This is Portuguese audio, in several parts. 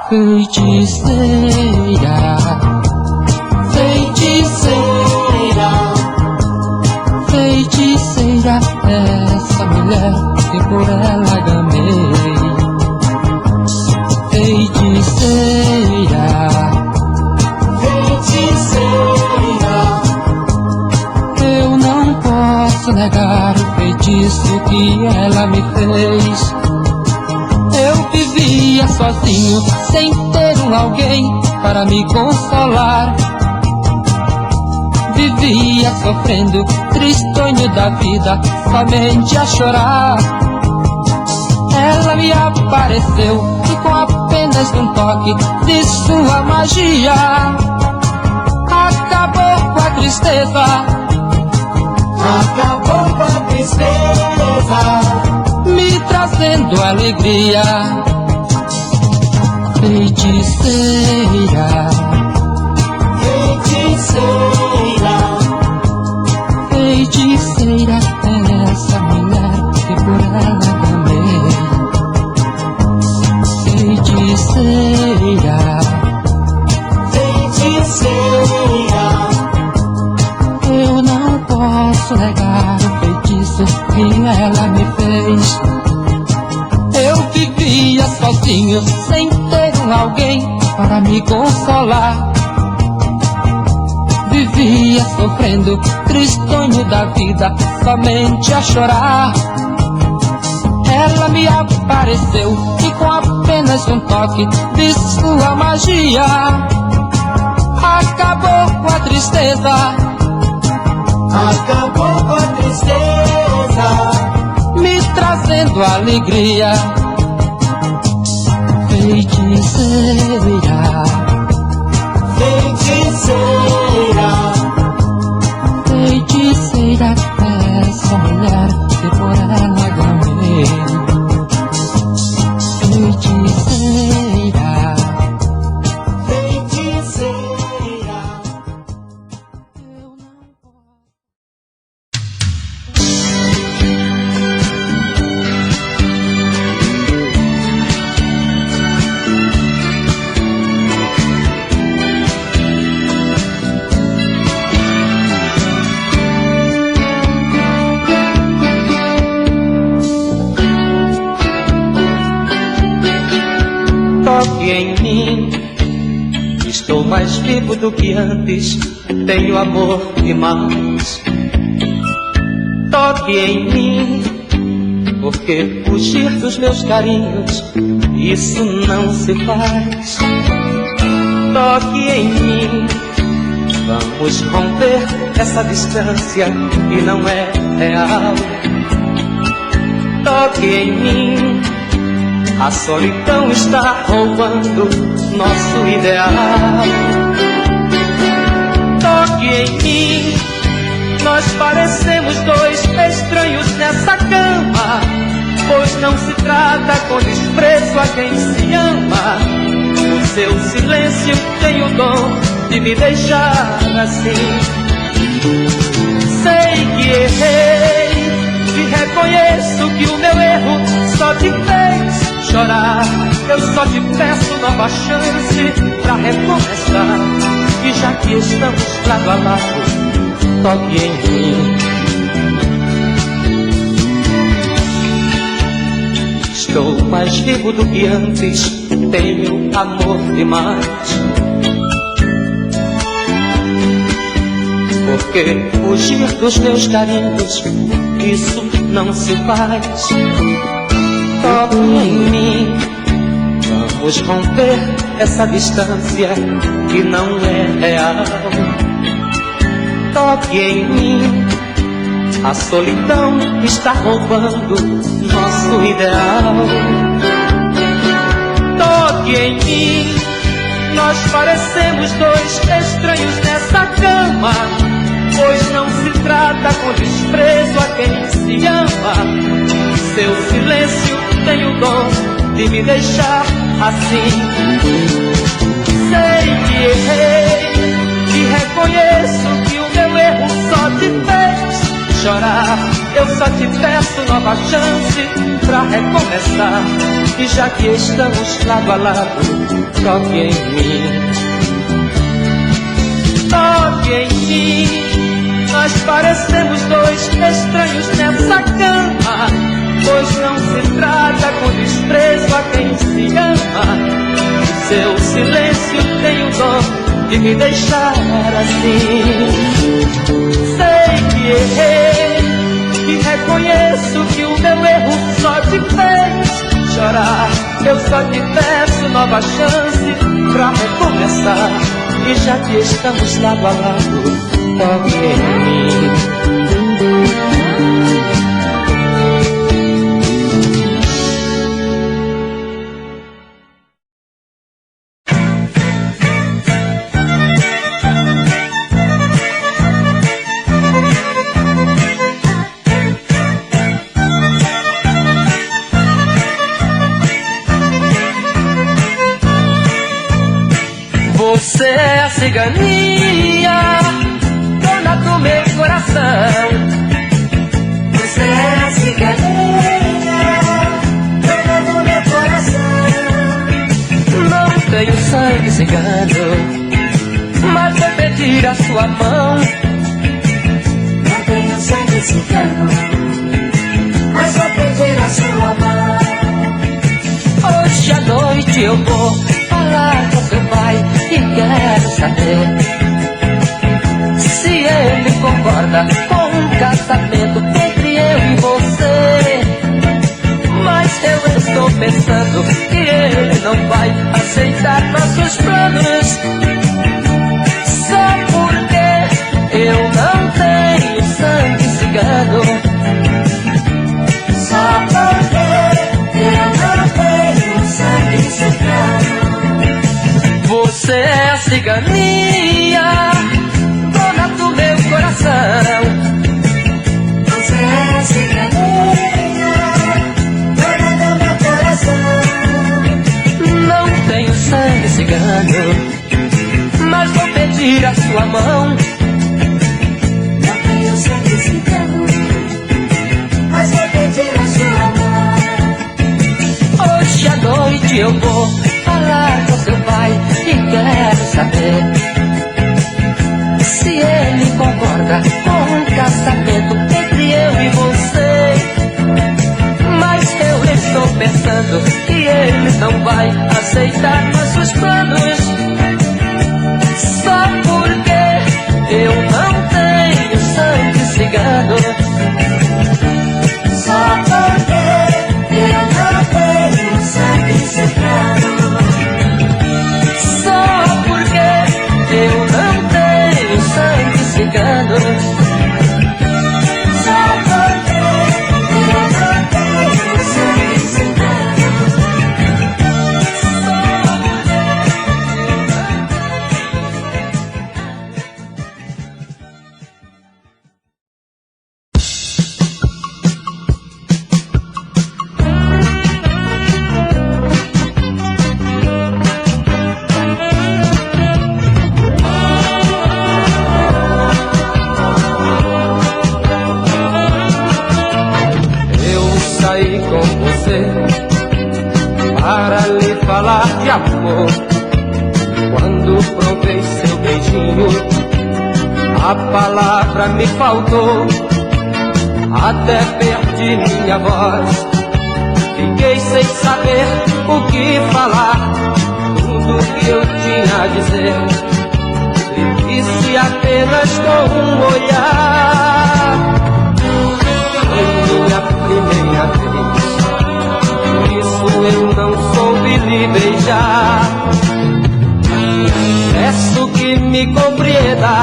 Feiticeira, feiticeira, feiticeira, essa mulher que por ela gamei. Feiticeira, feiticeira, eu não posso negar o feitiço que ela me fez. Eu vivia sozinho, sem ter alguém para me consolar. Vivia sofrendo, tristonho da vida, somente a chorar. Ela me apareceu e com apenas um toque de sua magia acabou com a tristeza. Acabou com a tristeza, me trazendo alegria. Feiticeira, feiticeira, feiticeira, essa mulher que por ela gamei. Feiticeira, feiticeira, eu não posso negar o feitiço que ela me fez. Eu vivia sozinho, sem ter alguém para me consolar. Vivia sofrendo, tristonho da vida, somente a chorar. Ela me apareceu e com apenas um toque de sua magia acabou com a tristeza. acabou com a tristeza, Me trazendo alegria. Feiticeira, feiticeira, feiticeira, essa mulher que por ela gamei. Feiticeira, feiticeira. eu não posso. Toque em mim, estou mais vivo do que antes, tenho amor demais. Toque em mim, porque fugir dos meus carinhos, isso não se faz. Toque em mim, vamos romper essa distância que não é real. Toque em mim, a solidão está roubando nosso ideal. Toque em mim, nós parecemos dois estranhos nessa cama, pois não se trata com desprezo a quem se ama. O seu silêncio tem o dom de me deixar assim. Sei que errei e reconheço que o meu erro só te fez chorar. Eu só te peço nova chance pra recomeçar. E já que estamos lado a lado, toque em mim. Estou mais vivo do que antes, tenho amor demais. Porque fugir dos meus carinhos, isso não se faz. Toque em mim, vamos romper essa distância que não é real. Toque em mim, a solidão está roubando nosso ideal. Toque em mim, nós parecemos dois estranhos nessa cama, pois não se trata com desprezo a quem se ama. Seu silêncio tem o dom de me deixar assim. Sei que errei e reconheço que o meu erro só te fez chorar. Eu só te peço nova chance pra recomeçar. E já que estamos lado a lado, toque em mim. Toque em mim. Nós parecemos dois estranhos nessa cama, pois não se trata com desprezo a quem se ama. Seu silêncio tem o dom de me deixar assim. Sei que errei e reconheço que o meu erro só te fez chorar. Eu só te peço nova chance pra recomeçar. E já que estamos lado a lado, toque em mim. Você é a ciganinha, dona do meu coração. Você é a ciganinha, dona do meu coração. Não tenho sangue cigano, mas vou pedir a sua mão. Não tenho sangue cigano, mas vou pedir a sua mão. Hoje à noite eu vou falar com seu pai e quero saber se ele concorda com um casamento entre eu e você. Mas eu estou pensando que ele não vai aceitar nossos planos, só porque eu não tenho sangue cigano. Só porque eu não tenho sangue cigano. Você é a ciganinha, dona do meu coração. Você é a ciganinha, dona do meu coração. Não tenho sangue cigano, mas vou pedir a sua mão. Não tenho sangue cigano, mas vou pedir a sua mão. Hoje à noite eu vou falar com seu pai e quero saber se ele concorda com um casamento entre eu e você. Mas eu estou pensando que ele não vai aceitar nossos planos, só porque eu não tenho sangue cigano. Só porque eu não tenho sangue cigano. Só porque eu não tenho sangue cigano. Só porque eu não tenho sangue cigano. Para lhe falar de amor, quando provei seu beijinho, a palavra me faltou, até perdi minha voz. Fiquei sem saber o que falar, tudo que eu tinha a dizer lhe disse apenas com um olhar. Foi minha primeira vez, por isso eu não soube lhe beijar. Peço que me compreenda,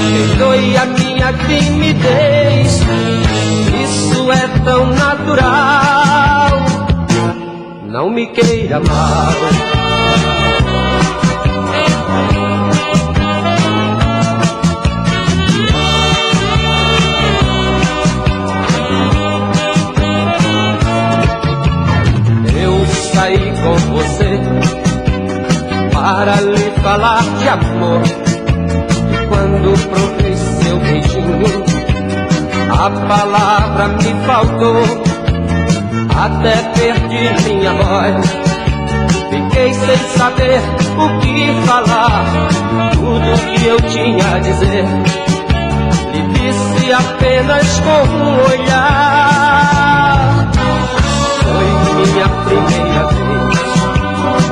perdoe a minha timidez. Isso é tão natural, não me queira mal. Saí com você para lhe falar de amor, e quando provei seu beijinho, a palavra me faltou, até perdi minha voz. Fiquei sem saber o que falar, tudo que eu tinha a dizer lhe disse apenas com um olhar. Foi minha primeira vez,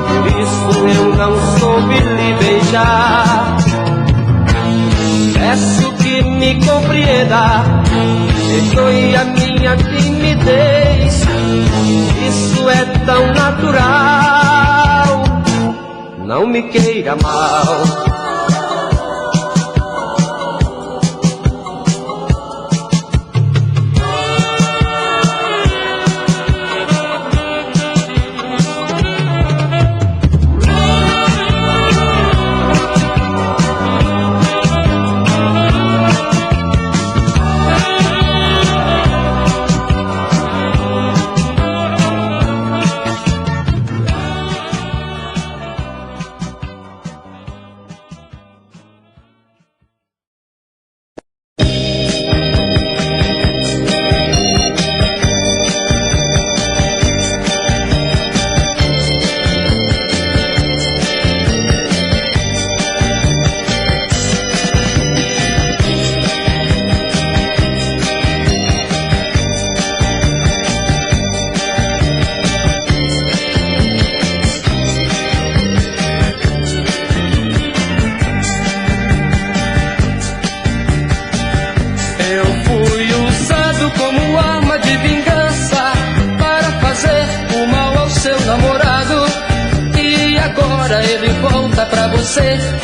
por isso eu não soube lhe beijar. Peço que me compreenda, perdoe a minha timidez, isso é tão natural, não me queira mal.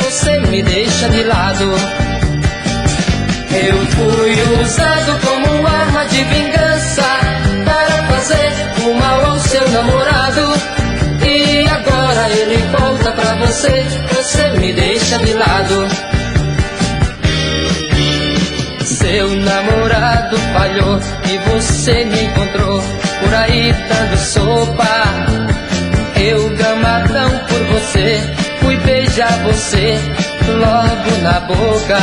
Você me deixa de lado. Eu fui usado como arma de vingança para fazer o mal ao seu namorado, e agora ele volta pra você. Você me deixa de lado. Seu namorado falhou e você me encontrou por aí dando sopa. Eu gamadão por você, fui beijar você logo na boca.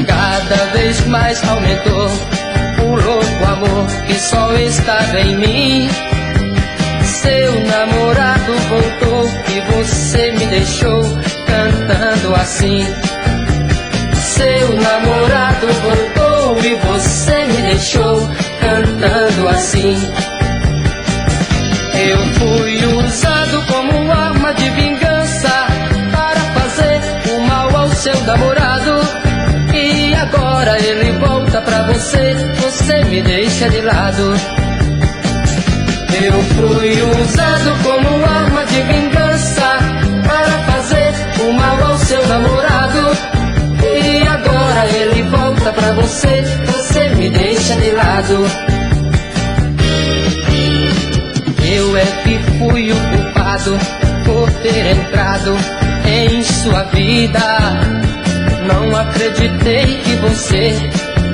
Cada vez mais aumentou o louco amor que só estava em mim. Seu namorado voltou e você me deixou cantando assim. Seu namorado voltou e você me deixou cantando assim. Eu fui usado como arma de vingança para fazer o mal ao seu namorado, e agora ele volta pra você. Você me deixa de lado. Eu fui usado como arma de vingança para fazer o mal ao seu namorado, e agora ele volta pra você. Você me deixa de lado. Eu é que fui o culpado por ter entrado em sua vida. Não acreditei que você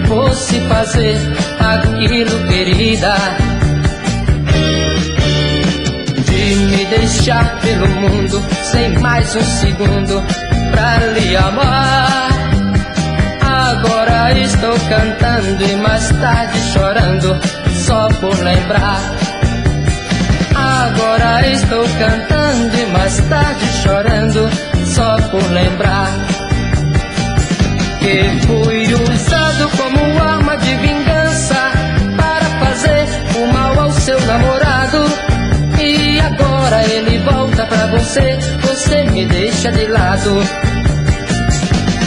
fosse fazer aquilo, querida, de me deixar pelo mundo sem mais um segundo pra lhe amar. Agora estou cantando e mais tarde chorando só por lembrar. Agora estou cantando e mais tarde chorando só por lembrar que fui usado como arma de vingança para fazer o mal ao seu namorado, e agora ele volta pra você. Você me deixa de lado.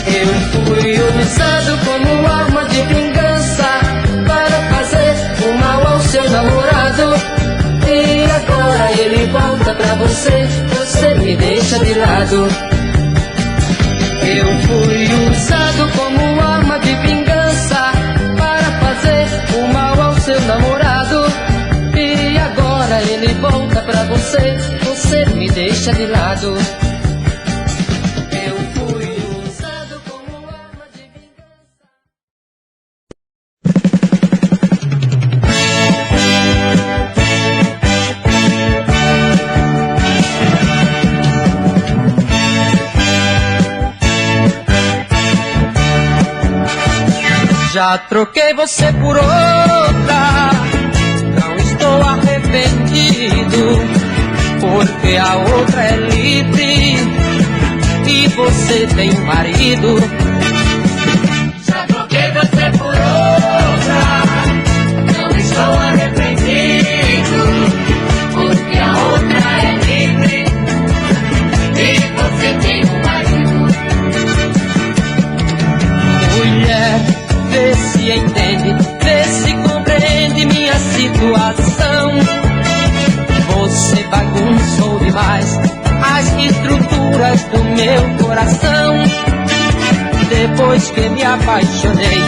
Eu fui usado como arma de vingança para fazer o mal ao seu namorado, e agora ele volta pra você. Você me deixa de lado. Eu fui usado como arma de vingança para fazer o mal ao seu namorado, e agora ele volta pra você. Você me deixa de lado. Eu fui usado como arma de vingança. Já troquei você por outra, não estou arrependido, porque a outra é livre e você tem um marido. Já troquei você por outra, não estou arrependido, porque a outra é livre e você tem um marido. Mulher, vê se entende, vê se compreende minha situação. Você bagunçou demais as estruturas do meu coração. Depois que me apaixonei,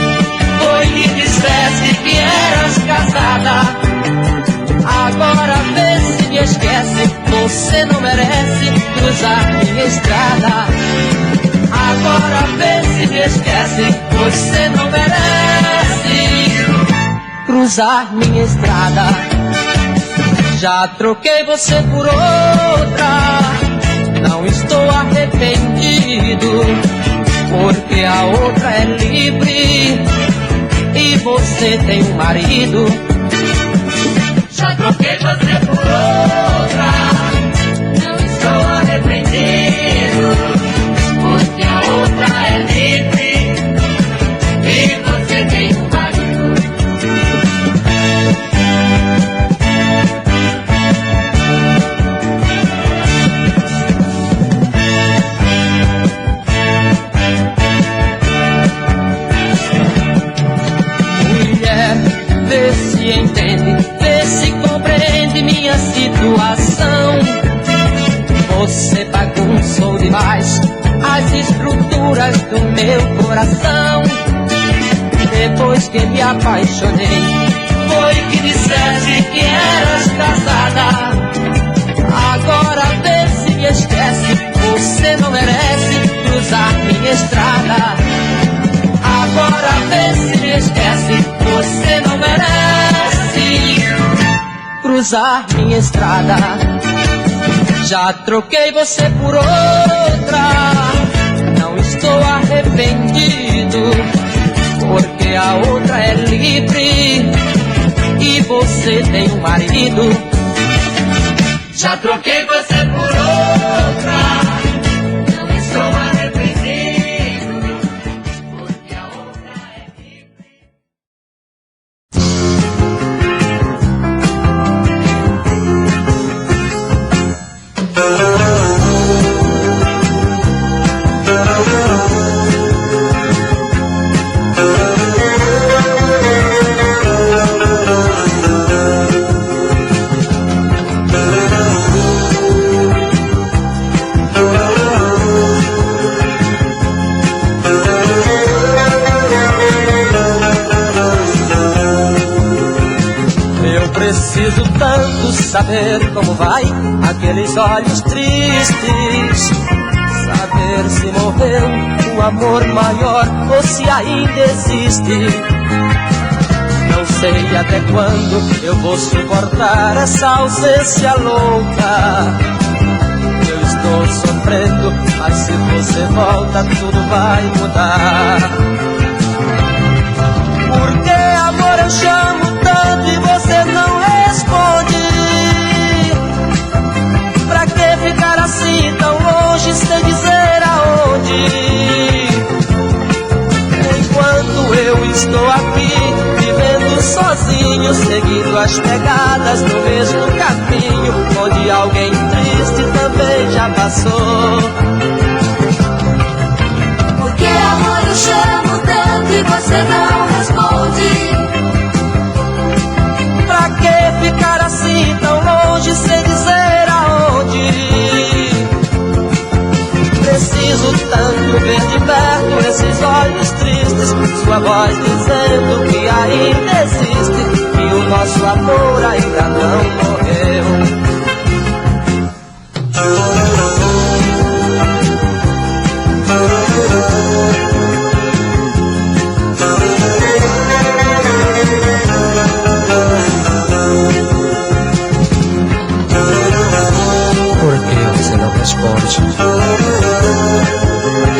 foi que disseste que eras casada. Agora vê se me esquece, você não merece cruzar minha estrada. Agora vê se me esquece, você não merece cruzar minha estrada. Já troquei você por outra, não estou arrependido, porque a outra é livre e você tem um marido. Já troquei você por outra, não estou arrependido, porque a outra é livre e você tem um marido. Mulher, vê se entende, vê se compreende minha situação. Você bagunçou demais as estruturas do meu coração. Depois que me apaixonei, foi que disseste que eras casada. Agora vê se me esquece, você não merece cruzar minha estrada. Agora vê se me esquece, você não merece cruzar minha estrada. Já troquei você por outra, não estou arrependido, porque a outra é livre e você tem um marido. Já troquei você por outra, não estou arrependido, porque a outra é livre. Preciso tanto saber como vai aqueles olhos tristes, saber se morreu um amor maior ou se ainda existe. Não sei até quando eu vou suportar essa ausência louca. Eu estou sofrendo, mas se você volta tudo vai mudar. Porque amor eu chamo tanto e você não responde. Pra que ficar assim tão longe sem dizer aonde? Enquanto eu estou aqui vivendo sozinho, seguindo as pegadas do mesmo caminho, onde alguém triste também já passou. Porque amor eu chamo tanto e você não responde. Pra que ficar assim tão longe sem dizer aonde? Preciso tanto ver de perto esses olhos tristes, sua voz dizendo que ainda existe, que o nosso amor ainda não morreu. Responde.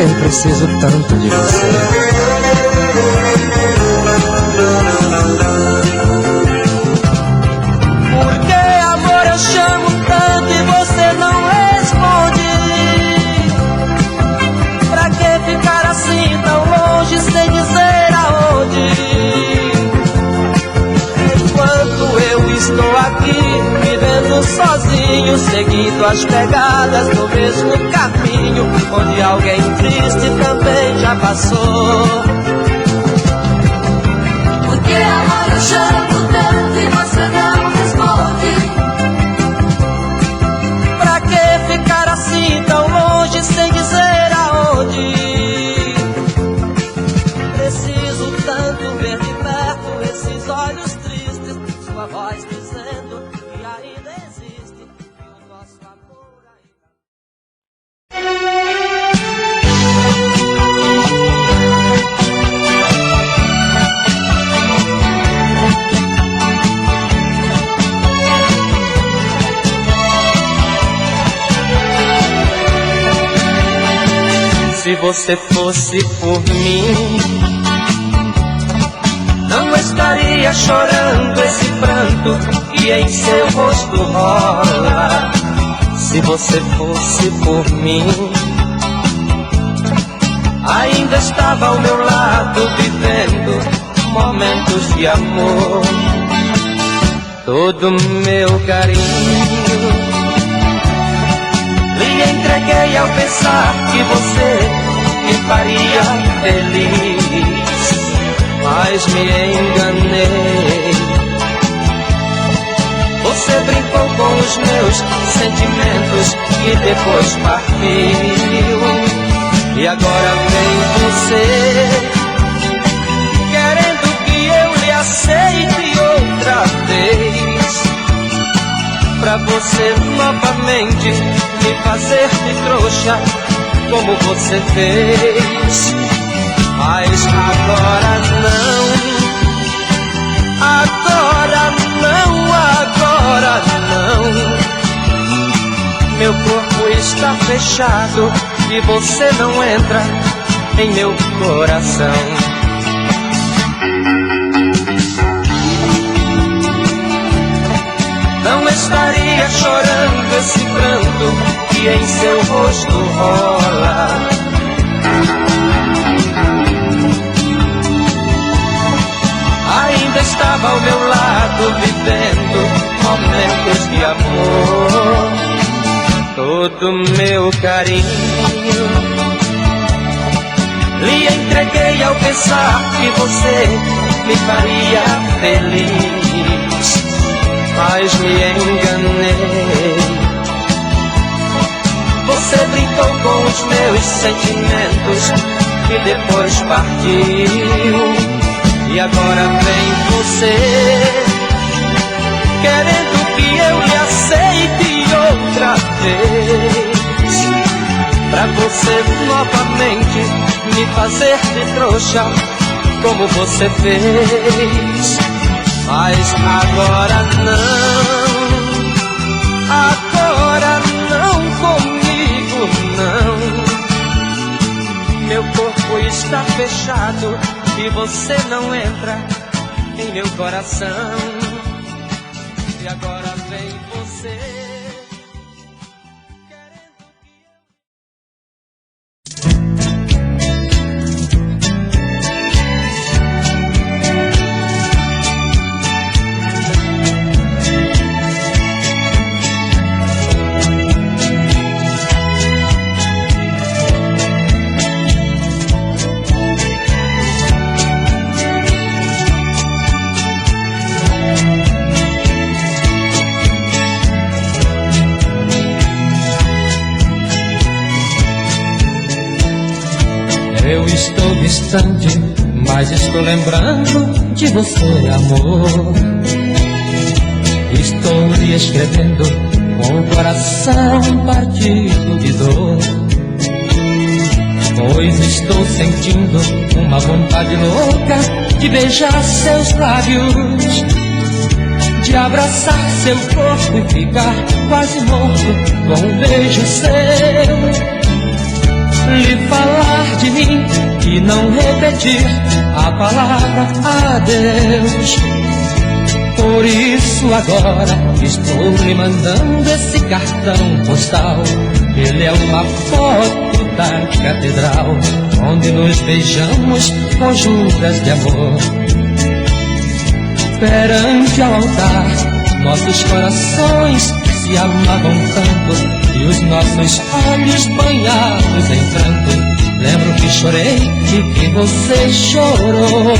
Eu preciso tanto de você. sozinho, seguindo as pegadas do mesmo caminho, onde alguém triste também já passou. Porque amar eu chamo tanto e você não responde. Pra que ficar assim tão longe sem dizer aonde? Preciso tanto ver de perto esses olhos tristes, sua voz dizendo que ainda existe, que o nosso amor Se você fosse por mim, não estaria chorando esse pranto que em seu rosto rola. Se você fosse por mim, ainda estava ao meu lado vivendo momentos de amor. Todo meu carinho lhe entreguei ao pensar que você me faria feliz, mas me enganei. Você brincou com os meus sentimentos e depois partiu. E agora vem você, querendo que eu lhe aceite outra vez, pra você novamente me fazer de trouxa, como você fez. Mas agora não, agora não, agora não. Meu corpo está fechado e você não entra em meu coração. Não estaria chorando esse pranto que em seu rosto rola. Ainda estava ao meu lado vivendo momentos de amor. Todo meu carinho lhe entreguei ao pensar que você me faria feliz, mas me enganei. Você brincou com os meus sentimentos e depois partiu. E agora vem você, querendo que eu lhe aceite outra vez, pra você novamente me fazer de trouxa, como você fez. Mas agora não comigo não. Meu corpo está fechado e você não entra em meu coração. E agora vem você, eu estou distante, mas estou lembrando de você, amor. Estou lhe escrevendo com o coração partido de dor, pois estou sentindo uma vontade louca de beijar seus lábios, de abraçar seu corpo e ficar quase morto com um beijo seu. Lhe falar de mim e não repetir a palavra adeus. Por isso agora estou lhe mandando esse cartão postal. Ele é uma foto da catedral, onde nos beijamos com juras de amor. Perante ao altar, nossos corações se amavam tanto e os nossos olhos banhados em pranto. Lembro que chorei e que você chorou.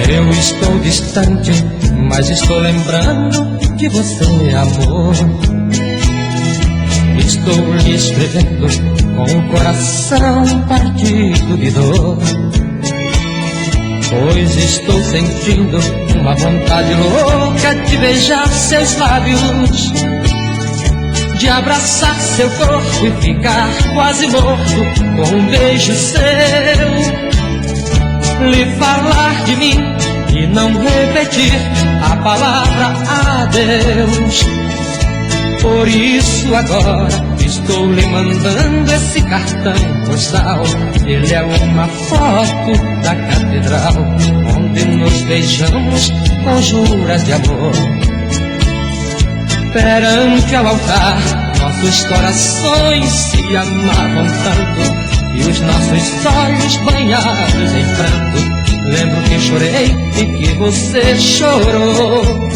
Eu estou distante, mas estou lembrando de você, amor. Estou lhe escrevendo com o coração partido de dor, pois estou sentindo uma vontade louca de beijar seus lábios, de abraçar seu corpo e ficar quase morto com um beijo seu. Lhe falar de mim e não repetir a palavra adeus. Por isso agora estou lhe mandando esse cartão postal. Ele é uma foto da catedral onde nos beijamos com juras de amor. Perante ao altar nossos corações se amavam tanto e os nossos olhos banhados em pranto. Lembro que chorei e que você chorou.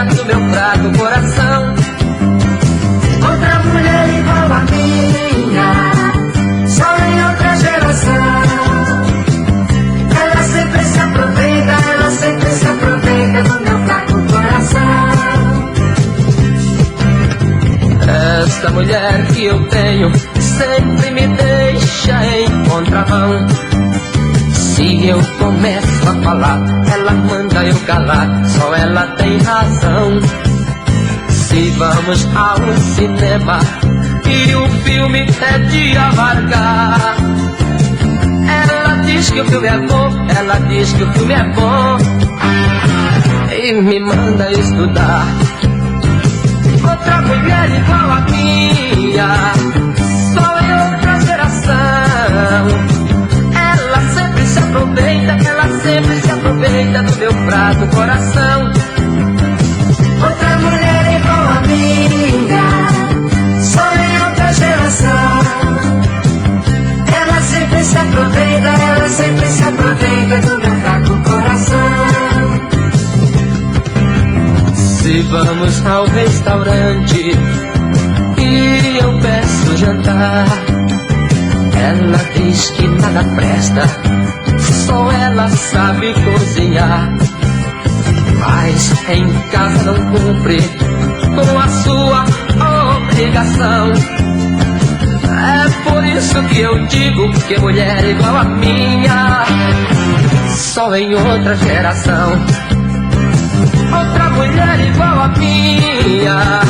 Do meu fraco coração. Outra mulher igual a minha, só em outra geração. Ela sempre se aproveita, ela sempre se aproveita do meu fraco coração. Esta mulher que eu tenho sempre me deixa em contramão. Se eu começo a falar, ela manda eu calar, só ela tem razão. Se vamos ao cinema e o filme é de amargar, ela diz que o filme é bom, ela diz que o filme é bom e me manda estudar. Outra mulher igual a minha, só em outra geração. Ela sempre se aproveita do meu fraco coração. Outra mulher igual a minha, só em outra geração. Ela sempre se aproveita do meu fraco coração. Se vamos ao restaurante e eu peço jantar, ela diz que nada presta, só ela sabe cozinhar. Mas em casa não cumpre com a sua obrigação. É por isso que eu digo que mulher igual a minha, só em outra geração. Outra mulher igual a minha,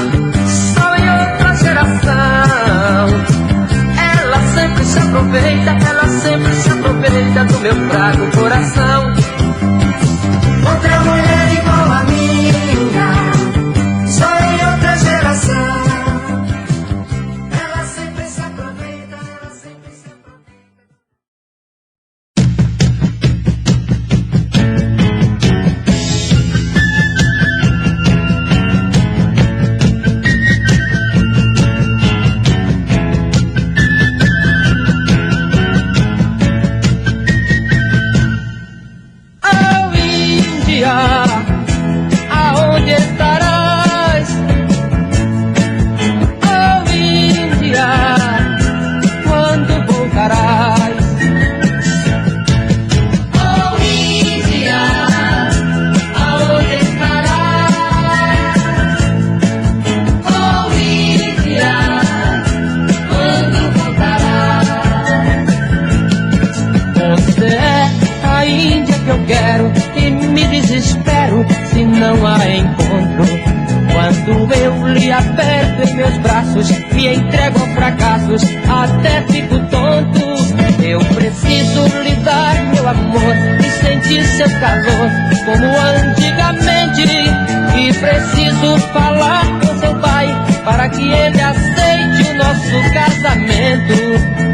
só em outra geração. Ela sempre se aproveita do meu fraco coração. Outra mulher igual a minha, só em outra geração. Ela sempre se aproveita, ela sempre se aproveita. fracassos, até fico tonto. Eu preciso lhe dar meu amor e sentir seu calor como antigamente. E preciso falar com seu pai para que ele aceite o nosso casamento.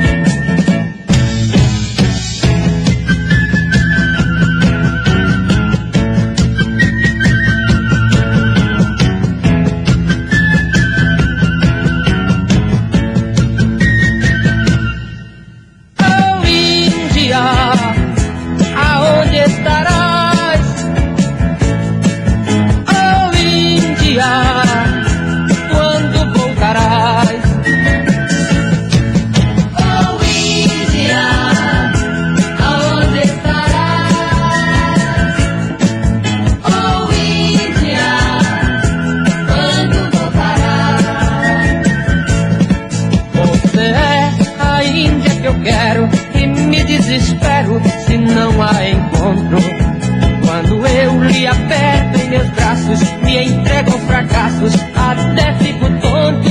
Se não a encontro, quando eu lhe aperto em meus braços, me entrego aos fracassos, até fico tonto.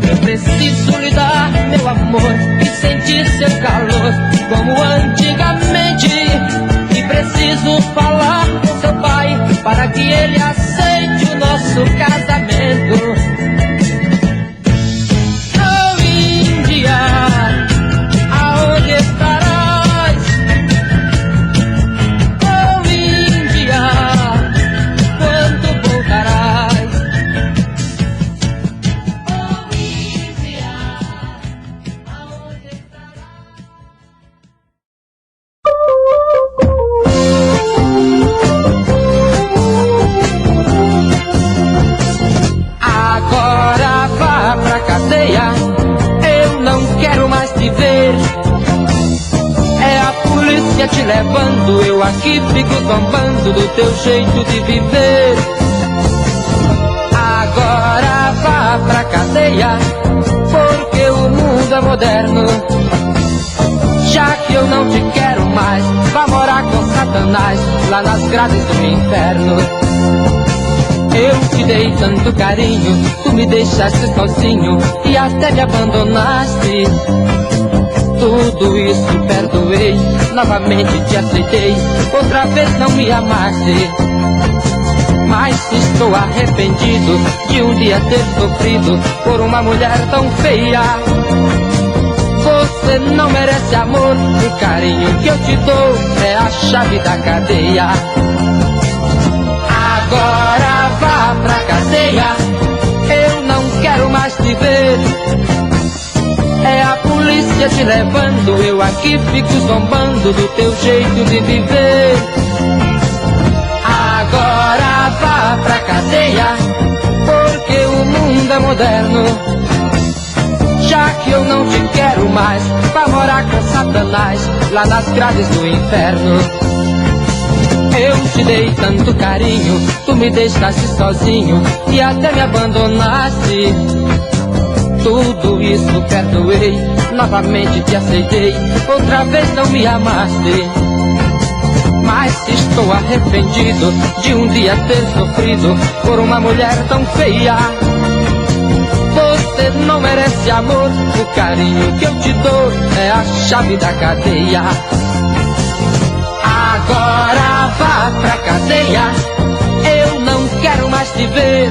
Eu preciso lhe dar meu amor e sentir seu calor como antigamente. E preciso falar com seu pai para que ele aceite o nosso casamento. Oh, Índia, aonde estará? Te levando, eu aqui fico zombando do teu jeito de viver. Agora vá pra cadeia, porque o mundo é moderno. Já que eu não te quero mais, vá morar com Satanás lá nas grades do inferno. Eu te dei tanto carinho, tu me deixaste sozinho e até me abandonaste. Tudo isso perdoei, novamente te aceitei, outra vez não me amaste. Mas estou arrependido de um dia ter sofrido por uma mulher tão feia. Você não merece amor, o carinho que eu te dou é a chave da cadeia. Agora vá pra cadeia, eu não quero mais te ver. É a polícia te levando, eu aqui fico zombando do teu jeito de viver. Agora vá pra cadeia, porque o mundo é moderno. Já que eu não te quero mais, vá morar com Satanás lá nas grades do inferno. Eu te dei tanto carinho, tu me deixaste sozinho e até me abandonaste. Tudo isso perdoei, novamente te aceitei, outra vez não me amaste. Mas estou arrependido de um dia ter sofrido por uma mulher tão feia. Você não merece amor, o carinho que eu te dou é a chave da cadeia. Agora vá pra cadeia, eu não quero mais te ver.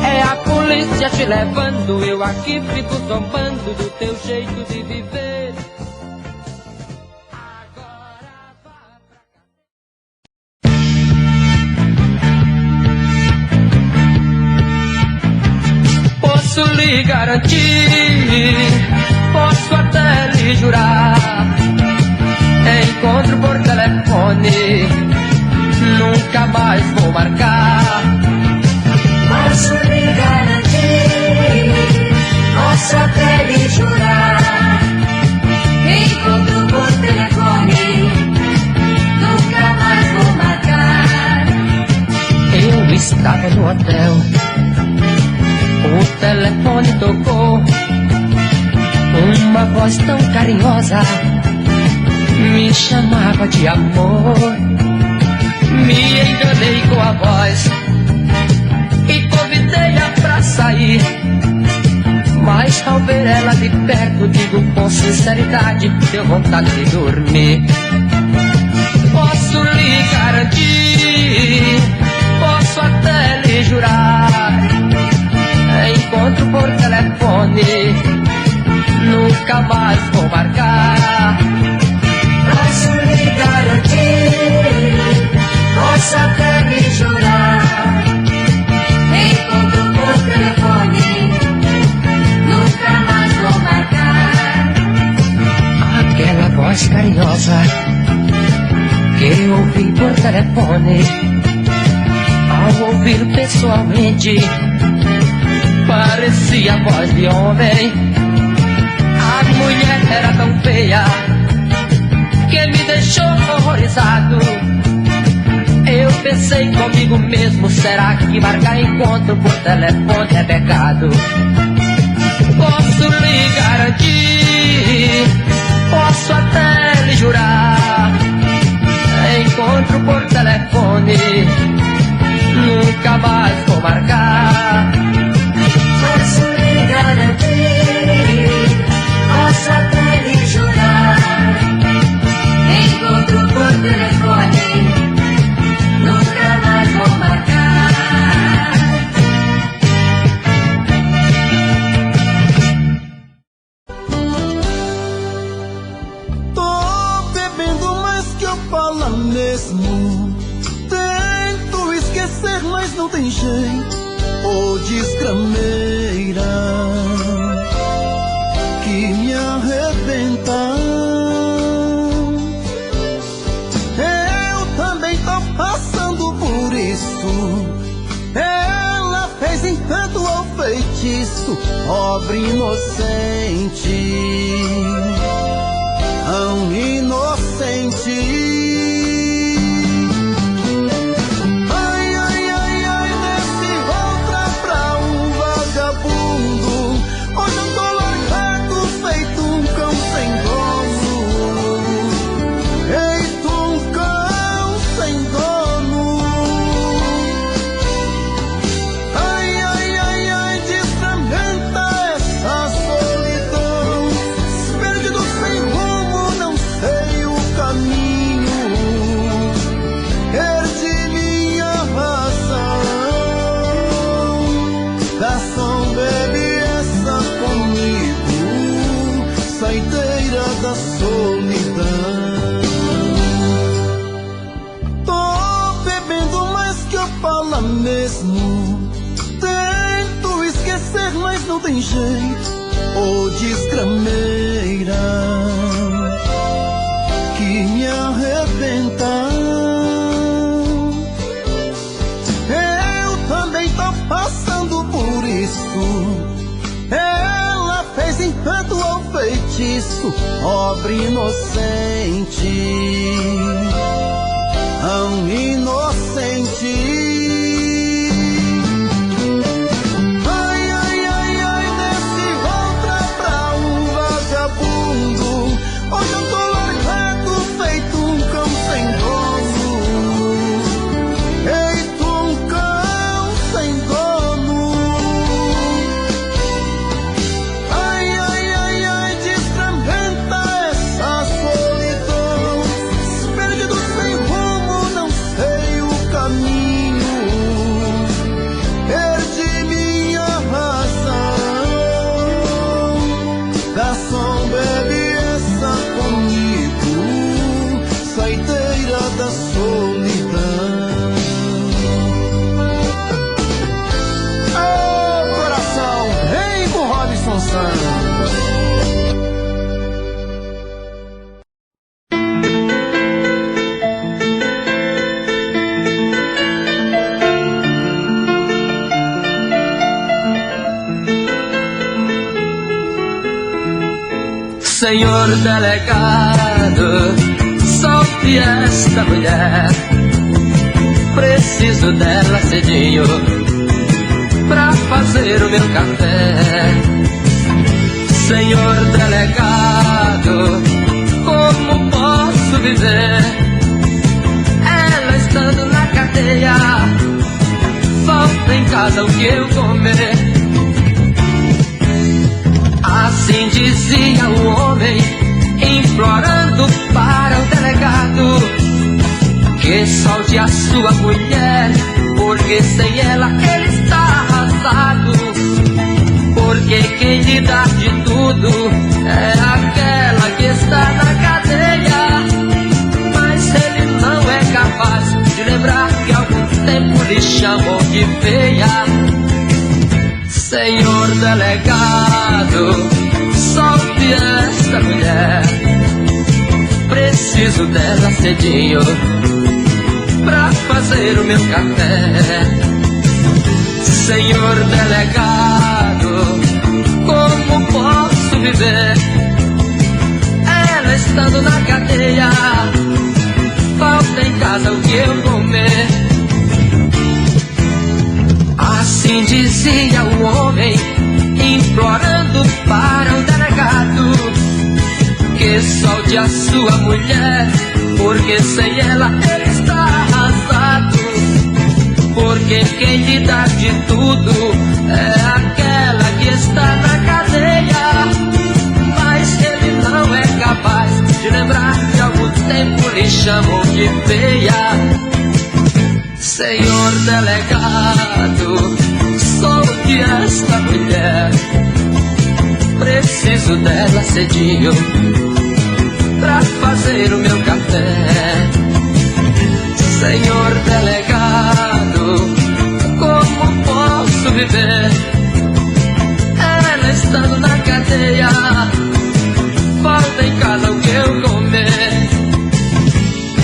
É a polícia te levando, eu aqui fico zombando do teu jeito de viver. Agora vá pra cadeia. Posso lhe garantir, posso até lhe jurar, encontro por telefone, nunca mais vou marcar. Posso lhe garantir, posso até lhe jurar, encontro por telefone, nunca mais vou marcar. Eu estava no hotel, o telefone tocou, uma voz tão carinhosa me chamava de amor. Me enganei com a voz e convidei-a pra sair. Mas ao ver ela de perto, digo com sinceridade, deu vontade de dormir. Posso lhe garantir, posso até lhe jurar, encontro por telefone, nunca mais vou marcar. Posso lhe garantir, posso até lhe jurar, encontro por telefone, nunca mais vou marcar. Aquela voz carinhosa que eu ouvi por telefone, ao ouvir pessoalmente, parecia a voz de homem. A mulher era tão feia que me deixou horrorizado. Eu pensei comigo mesmo, será que marcar encontro por telefone é pecado? Posso lhe garantir, posso até lhe jurar, encontro por telefone, nunca mais vou marcar. Posso lhe garantir, posso até lhe jurar, encontro por telefone, nunca mais vou marcar. Tô bebendo mais que eu falo mesmo. Tento esquecer, mas não tem jeito. Ô desgrameira que me arrebenta. Eu também tô passando por isso. Ela fez encanto ao feitiço, pobre inocente, tão inocente. Mesmo tento esquecer, mas não tem jeito. Ô desgrameira que me arrebenta. Eu também tô passando por isso. Ela fez encanto ao feitiço, pobre inocente, tão inocente. Hoje eu tô largado, feito um cão sem dono. Feito um cão sem dono. Ai, ai, ai, ai, desfragmenta essa solidão. Perdido sem rumo, não sei o caminho. Perdi minha razão. Garçom, bebe comigo, saideira da solidão. Oh, coração, vem com Robson Santos. Senhor delegado, solte esta mulher. Preciso dela cedinho pra fazer o meu café. Senhor delegado, como posso viver? Ela estando na cadeia, falta em casa o que eu comer. sua mulher, porque sem ela ele está arrasado. Porque quem lhe dá de tudo é aquela que está na cadeia. Mas ele não é capaz de lembrar que há algum tempo lhe chamou de feia. Senhor delegado, solte esta mulher, preciso dela cedinho pra fazer o meu café. Senhor delegado, como posso viver ela estando na cadeia? Falta em casa o que eu comer. Assim dizia o homem, implorando para o delegado que solte a sua mulher, porque sem ela ele está arrasado. Porque quem lhe dá de tudo é aquela que está na cadeia. Mas ele não é capaz de lembrar que há algum tempo lhe chamou de feia. Senhor delegado, solte esta mulher, preciso dela cedinho pra fazer o meu café. Senhor delegado, como posso viver ela estando na cadeia? Falta em casa o que eu comer.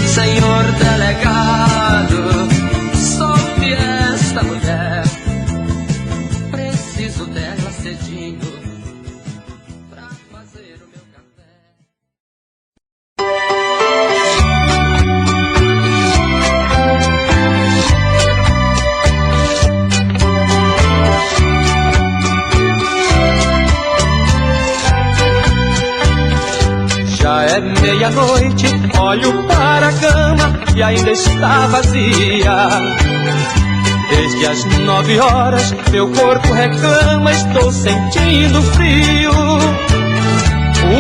Senhor delegado, solte esta mulher, preciso dela cedinho pra fazer o meu café. Já é meia-noite, olho para a cama e ainda está vazia. Desde as 9 horas, meu corpo reclama, estou sentindo frio.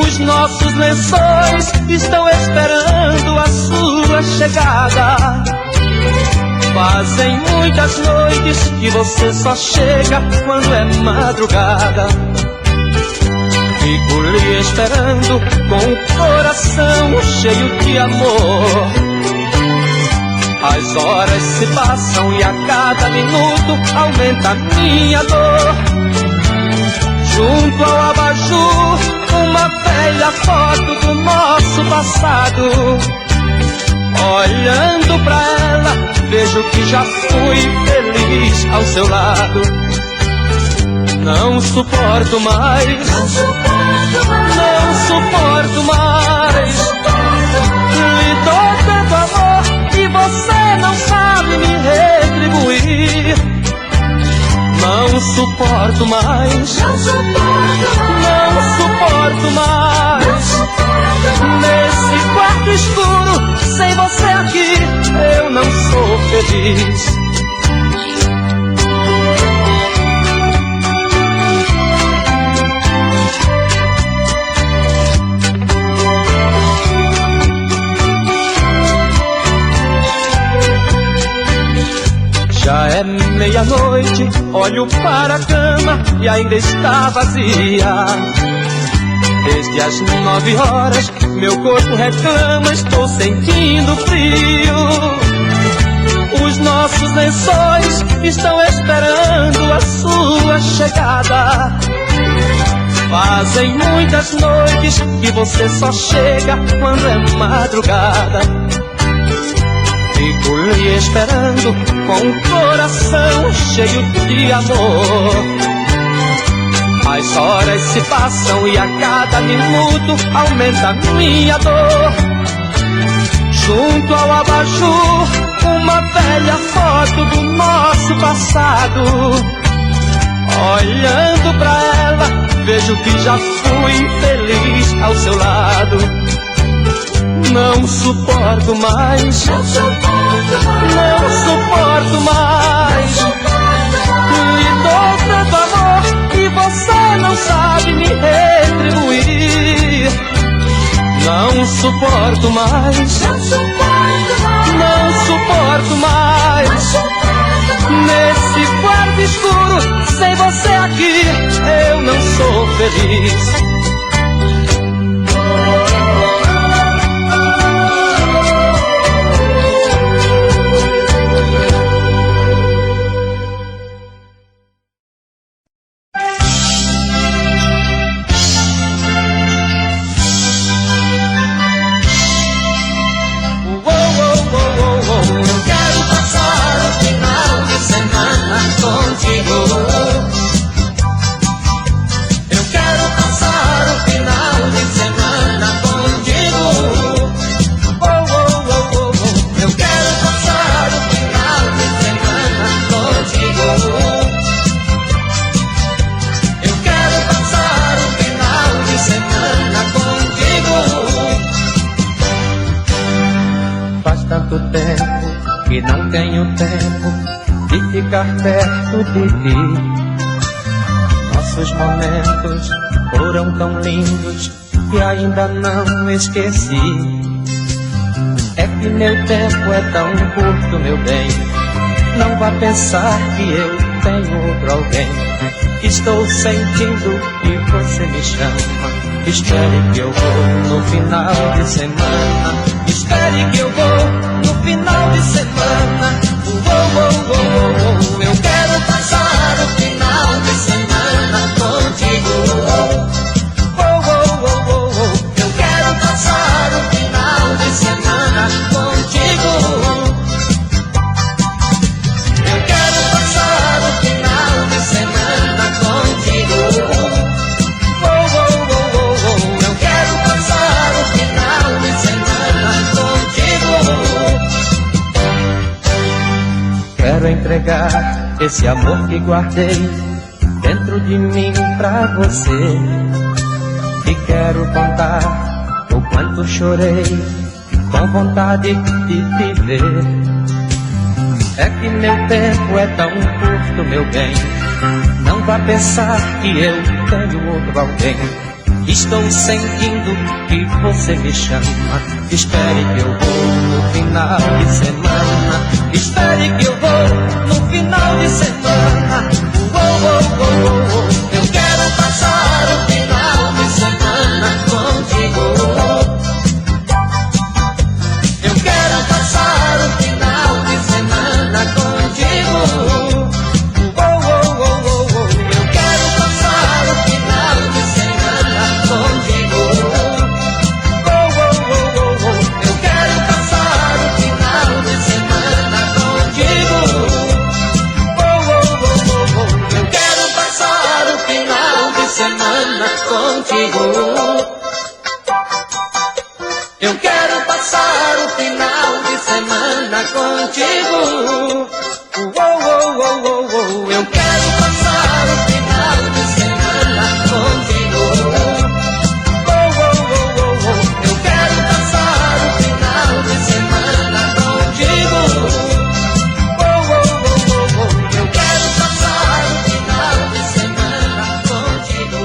Os nossos lençóis estão esperando a sua chegada. Fazem muitas noites que você só chega quando é madrugada. Fico lhe esperando com o coração cheio de amor. As horas se passam e a cada minuto aumenta a minha dor. Junto ao abajur, uma velha foto do nosso passado. Olhando pra ela, vejo que já fui feliz ao seu lado. Não suporto mais, não suporto mais. Lhe dou tanto amor e você não sabe me retribuir. Não suporto mais, não suporto mais. Nesse quarto escuro, sem você aqui, eu não sou feliz. Já é meia-noite, olho para a cama e ainda está vazia. Desde as 9 horas, meu corpo reclama, estou sentindo frio. Os nossos lençóis estão esperando a sua chegada. Fazem muitas noites que você só chega quando é madrugada. Fico lhe esperando com o coração cheio de amor. As horas se passam e a cada minuto aumenta a minha dor. Junto ao abajur, uma velha foto do nosso passado. Olhando pra ela, vejo que já fui feliz ao seu lado. Não suporto mais, não suporto mais. Lhe dou tanto amor e você não sabe me retribuir. Não suporto mais, não suporto mais. Nesse quarto escuro, sem você aqui, eu não sou feliz. Que não tenho tempo de ficar perto de ti. Nossos momentos foram tão lindos que ainda não esqueci. É que meu tempo é tão curto, meu bem. Não vá pensar que eu tenho outro alguém. Estou sentindo que você me chama. Espere que eu vou no final de semana. Espere que eu vou no final de semana. Eu quero passar o final de semana contigo. Eu quero passar o final de semana contigo. Eu quero passar o final de semana contigo. Eu quero passar o final de semana contigo. Quero entregar esse amor que guardei dentro de mim pra você. E quero contar o quanto chorei com vontade de te ver. É que meu tempo é tão curto, meu bem. Não vá pensar que eu tenho outro alguém. Estou sentindo que você me chama. Espere que eu vou no final de semana. Espere que eu vou no final de semana. Eu quero passar o final de semana contigo. Eu quero passar o final de semana contigo. Eu quero passar o final de semana contigo. Eu quero passar o final de semana contigo. Eu quero passar o final de semana contigo. Eu quero passar o final de semana contigo. Eu quero passar o final de semana contigo. Eu quero passar o final de semana contigo. Eu quero passar o final de semana contigo.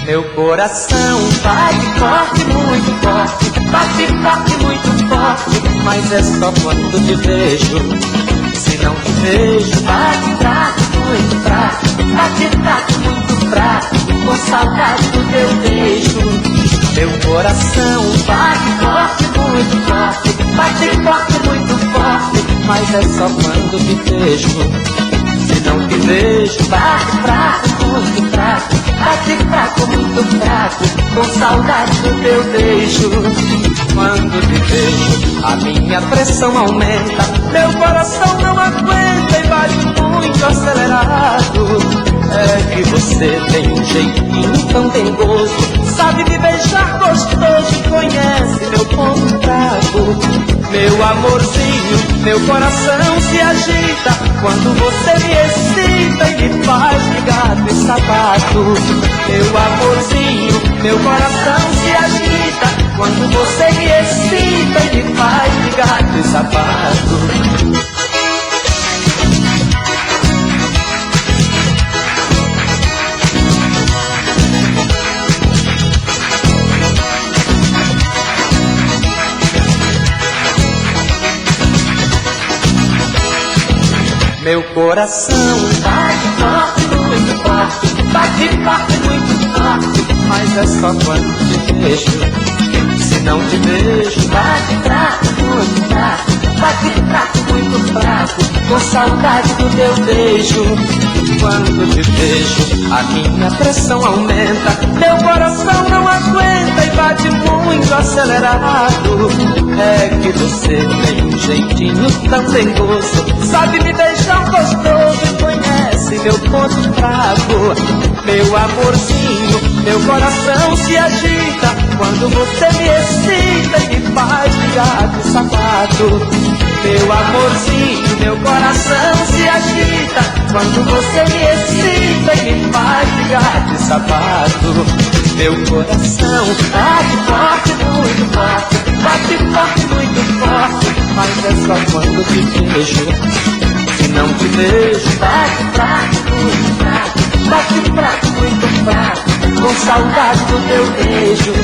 Meu coração bate forte, muito forte, bate forte, muito forte, mas é só quando te vejo. Se não te vejo, bate fraco, muito fraco, bate fraco, muito fraco, com saudade do teu beijo. Meu coração bate forte, muito forte, bate forte, muito forte, mas é só quando te vejo. Se não te vejo, bate fraco, muito fraco, bate fraco, muito fraco, com saudade do teu beijo. Quando te vejo, a minha pressão aumenta, meu coração não aguenta e bate muito acelerado. É que você tem um jeitinho tão dengoso, sabe me beijar gostoso e conhece meu ponto fraco. Meu amorzinho, meu coração se agita quando você me excita e me faz de gato e sapato. Meu amorzinho, meu coração se agita quando você me excita e me faz de gato e sapato. Meu coração bate forte, muito forte, bate forte, muito forte, mas é só quando te vejo. Se não te vejo, bate fraco, muito fraco, bate fraco, muito fraco, com saudade do teu beijo. Quando te vejo, a minha pressão aumenta, meu coração não aguenta e bate muito acelerado. É que você tem um jeitinho tão dengoso, sabe me deixar gostoso e conhece meu ponto fraco. Meu amorzinho, meu coração se agita quando você me excita e me faz de gato e sapato. Meu amorzinho, meu coração se agita quando você me excita e me faz de gato e sapato. Meu coração bate forte, muito forte, bate forte, muito forte, mas é só quando te vejo. Se não te vejo, bate fraco, muito fraco, bate fraco, muito fraco, com saudade do teu beijo.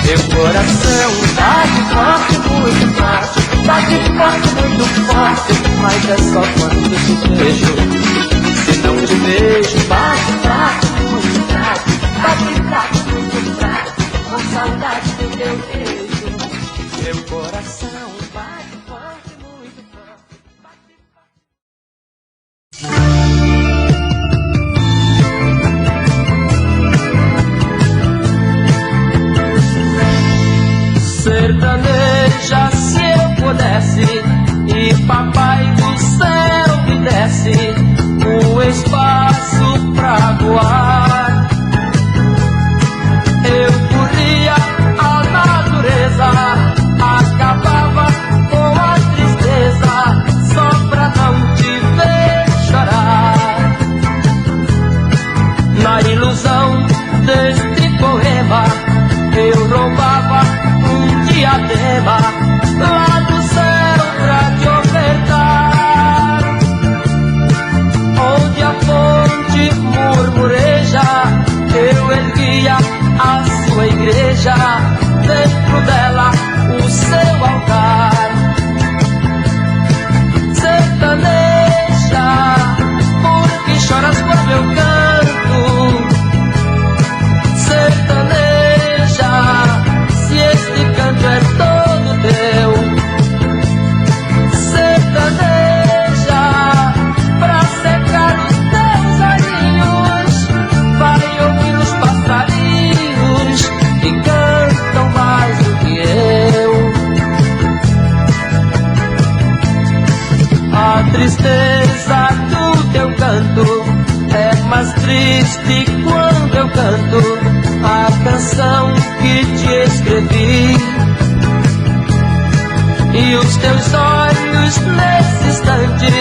Meu coração bate forte, muito forte, bate forte, muito forte, mas é só quando te vejo. Se não te vejo, bate fraco, muito fraco, bate fraco, muito fraco, com saudade do teu beijo. Meu coração bate forte, muito forte, bate forte. Sertaneja, se eu pudesse e papai do céu me desse um espaço pra voar, eu corria a natureza, acabava com a tristeza, só pra não te ver chorar. Na ilusão deste poema, eu roubava um diadema lá do céu pra te ofertar, onde a fonte murmureja, eu erguia a sua igreja, dentro dela o seu altar. Sertaneja, por que choras quando eu canto? Sertaneja, se este canto é todo teu. Sertaneja, pra secar os teus olhinhos, vai ouvir os passarinhos que cantam mais do que eu. A tristeza do teu canto é mais triste quando eu canto a canção que te escrevi. E os teus olhos nesse instante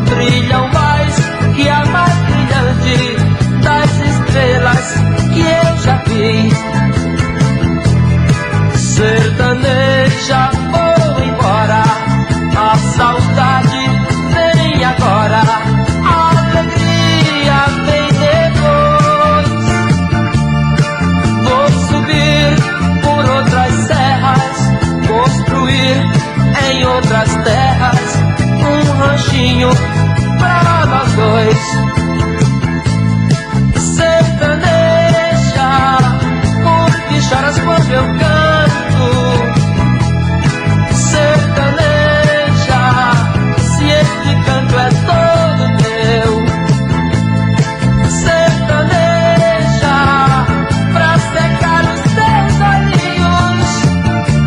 brilham mais que a mais brilhante das estrelas que eu já vi. Sertaneja, vou embora, a saudade vem agora, a alegria vem depois. Vou subir por outras serras, construir em outras terras um ranchinho pra nós dois. Sertaneja, por que choras quando eu canto? Sertaneja, se este canto é todo teu. Sertaneja, pra secar os teus olhinhos,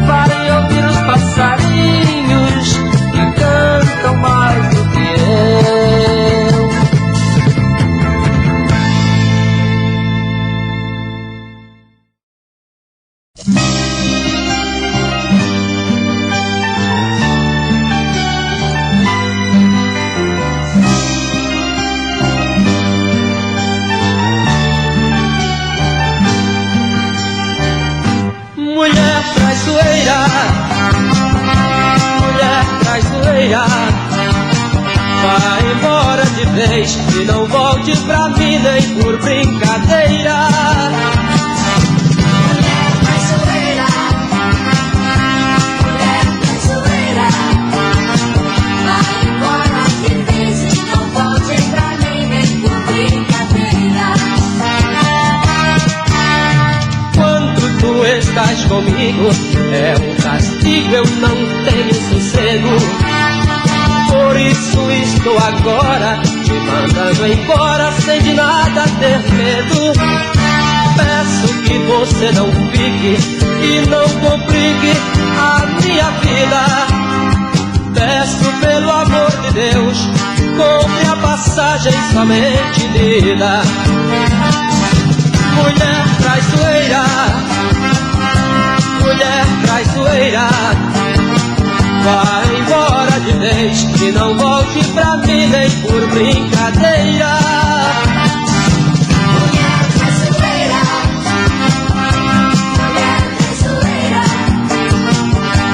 vai ouvir os passarinhos que cantam mais do que eu. traiçoeira. Vai embora de vez e não volte pra mim nem por brincadeira. Traiçoeira, mulher traiçoeira. Vai embora de vez e não volte pra mim nem por brincadeira. Quando tu estás comigo é um castigo, eu não tenho sossego. Por isso estou agora te mandando embora sem de nada ter medo. Peço que você não fique e não complique a minha vida. Peço pelo amor de Deus, compre a passagem somente de ida. Mulher traiçoeira, mulher traiçoeira. Vai embora de vez e não volte pra mim nem por brincadeira. Mulher traiçoeira, mulher traiçoeira.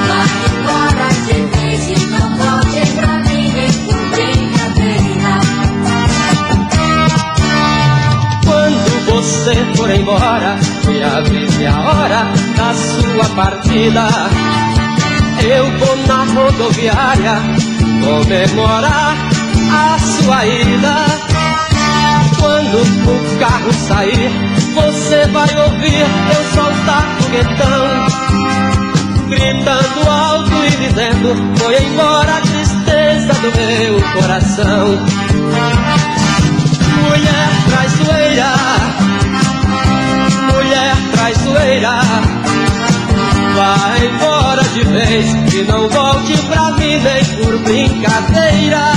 Vai embora de vez e não volte pra mim nem por brincadeira. Quando você for embora e a vez e a hora da sua partida, eu vou na rodoviária comemorar a sua ida. Quando o carro sair, você vai ouvir eu soltar foguetão, gritando alto e dizendo: foi embora a tristeza do meu coração. Mulher traiçoeira, mulher traiçoeira. Vai embora de vez e não volte pra mim nem por brincadeira.